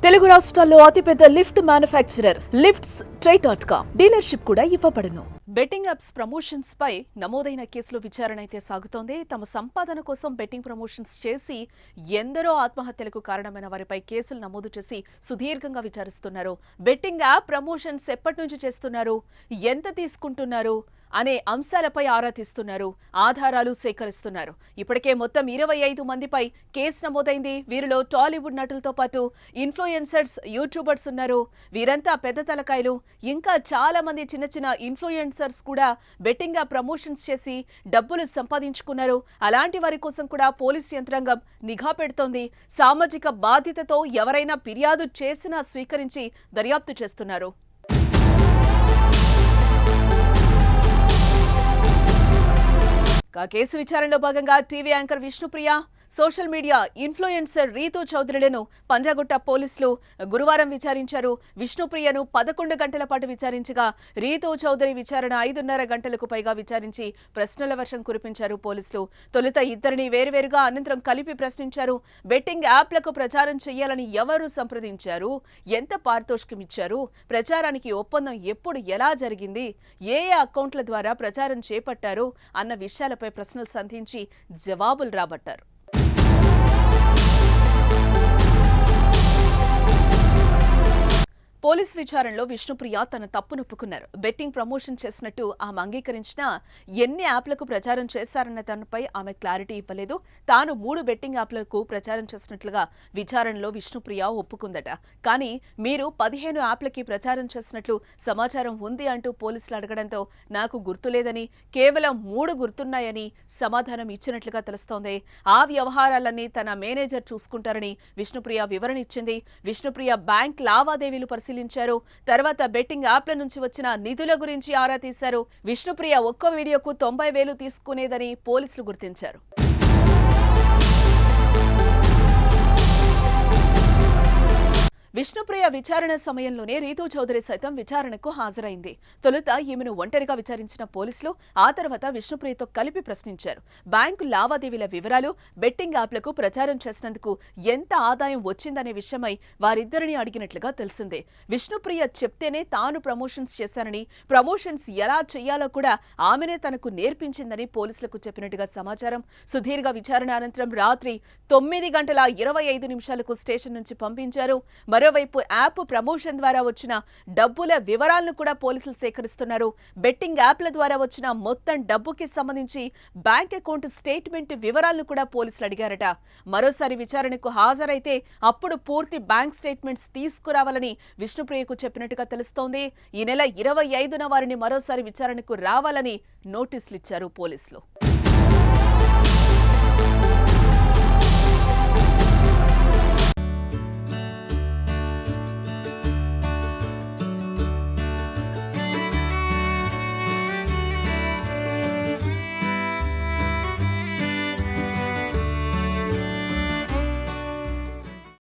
తెలుగు రాష్ట్రాల్లో అతిపెద్ద lift manufacturer lifts ట్రై.com dealership కూడా ఇవ్వబడును. బెట్టింగ్ యాప్స్ ప్రమోషన్స్ పై నమోదైన కేసులో విచారణ అయితే సాగుతోంది. తమ సంపాదన కోసం బెట్టింగ్ ప్రమోషన్స్ చేసి ఎందరో ఆత్మహత్యలకు కారణమైన వారిపై కేసులు నమోదు చేసి సుదీర్ఘంగా విచారిస్తున్నారు. బెట్టింగ్ యాప్ ప్రమోషన్స్ ఎప్పటి నుంచి చేస్తున్నారు, ఎంత తీసుకుంటున్నారు అనే అంశాలపై ఆరా తీస్తున్నారు, ఆధారాలు సేకరిస్తున్నారు. ఇప్పటికే మొత్తం 25 మందిపై కేసు నమోదైంది. వీరిలో టాలీవుడ్ నటులతో పాటు ఇన్ఫ్లుయెన్సర్స్, యూట్యూబర్స్ ఉన్నారు. వీరంతా పెద్ద తలకాయలు. ఇంకా చాలా మంది చిన్న చిన్న ఇన్ఫ్లుయెన్సర్స్ కూడా బెట్టింగ్ యాప్ ప్రమోషన్స్ చేసి డబ్బులు సంపాదించుకున్నారు. అలాంటి వారి కోసం కూడా పోలీసు యంత్రాంగం నిఘా పెడుతోంది. సామాజిక బాధ్యతతో ఎవరైనా ఫిర్యాదు చేసినా స్వీకరించి దర్యాప్తు చేస్తున్నారు. కేసు విచారణలో భాగంగా TV anchor Vishnupriya, social media influencer Rithu చౌదరిలను పంజాగుట్ట పోలీసులు గురువారం విచారించారు. విష్ణుప్రియను 11 గంటల పాటు విచారించగా రీతూ చౌదరి విచారణ 5.5 గంటలకు పైగా విచారించి ప్రశ్నల వర్షం కురిపించారు పోలీసులు. తొలుత ఇద్దరిని వేరువేరుగా, అనంతరం కలిపి ప్రశ్నించారు. బెట్టింగ్ యాప్లకు ప్రచారం చేయాలని ఎవరు సంప్రదించారు, ఎంత పారితోషికం ఇచ్చారు, ప్రచారానికి ఒప్పందం ఎప్పుడు, ఎలా జరిగింది, ఏ అకౌంట్ల ద్వారా ప్రచారం చేపట్టారు అన్న విషయాలపై ప్రశ్నలు సంధించి జవాబులు రాబట్టారు. పోలీస్ విచారణలో విష్ణుప్రియ తన తప్పునొప్పుకున్నారు. బెట్టింగ్ ప్రమోషన్ చేసినట్టు ఆమె అంగీకరించినా ఎన్ని యాప్లకు ప్రచారం చేశారన్న దానిపై ఆమె క్లారిటీ ఇవ్వలేదు. తాను 3 బెట్టింగ్ యాప్లకు ప్రచారం చేసినట్లుగా విచారణలో విష్ణుప్రియ ఒప్పుకుందట. కానీ మీరు 15 యాప్లకి ప్రచారం చేసినట్లు సమాచారం ఉంది అంటూ పోలీసులు అడగడంతో నాకు గుర్తులేదని, కేవలం 3 గుర్తున్నాయని సమాధానం ఇచ్చినట్లుగా తెలుస్తోంది. ఆ వ్యవహారాలన్నీ తన మేనేజర్ చూసుకుంటారని విష్ణుప్రియ వివరణ ఇచ్చింది. విష్ణుప్రియ బ్యాంక్ లావాదేవీలు పరిశీలించారు. తర్వాత బెట్టింగ్ యాప్ల నుంచి వచ్చిన నిధుల గురించి ఆరా తీశారు. విష్ణుప్రియ ఒక్కో వీడియోకు 90,000 తీసుకునేదని పోలీసులు గుర్తించారు. విష్ణుప్రియ విచారణ సమయంలోనే రీతూ చౌదరి సైతం విచారణకు హాజరైంది. తొలుత ఈమెను ఒంటరిగా విచారించిన పోలీసులు ఆ తర్వాత విష్ణుప్రియతో కలిపి ప్రశ్నించారు. బ్యాంకు లావాదేవీల వివరాలు, బెట్టింగ్ యాప్లకు ప్రచారం చేసినందుకు ఎంత ఆదాయం వచ్చిందనే విషయమై వారిద్దరిని అడిగినట్లుగా తెలిసిందే. విష్ణుప్రియ చెప్తేనే తాను ప్రమోషన్స్ చేశానని, ప్రమోషన్స్ ఎలా చేయాలో కూడా ఆమెనే తనకు నేర్పించిందని పోలీసులకు చెప్పినట్టుగా సమాచారం. సుదీర్ఘ విచారణ అనంతరం రాత్రి 9:25 స్టేషన్ నుంచి పంపించారు. మరోవైపు యాప్ ప్రమోషన్ ద్వారా వచ్చిన డబ్బుల వివరాలను కూడా పోలీసులు సేకరిస్తున్నారు. బెట్టింగ్ యాప్ల ద్వారా వచ్చిన మొత్తం డబ్బుకి సంబంధించి బ్యాంక్ అకౌంట్ స్టేట్మెంట్ వివరాలను కూడా పోలీసులు అడిగారట. మరోసారి విచారణకు హాజరైతే అప్పుడు పూర్తి బ్యాంక్ స్టేట్మెంట్స్ తీసుకురావాలని విష్ణుప్రియకు చెప్పినట్టుగా తెలుస్తోంది. ఈ నెల 25న వారిని మరోసారి విచారణకు రావాలని నోటీసులు ఇచ్చారు పోలీసులు.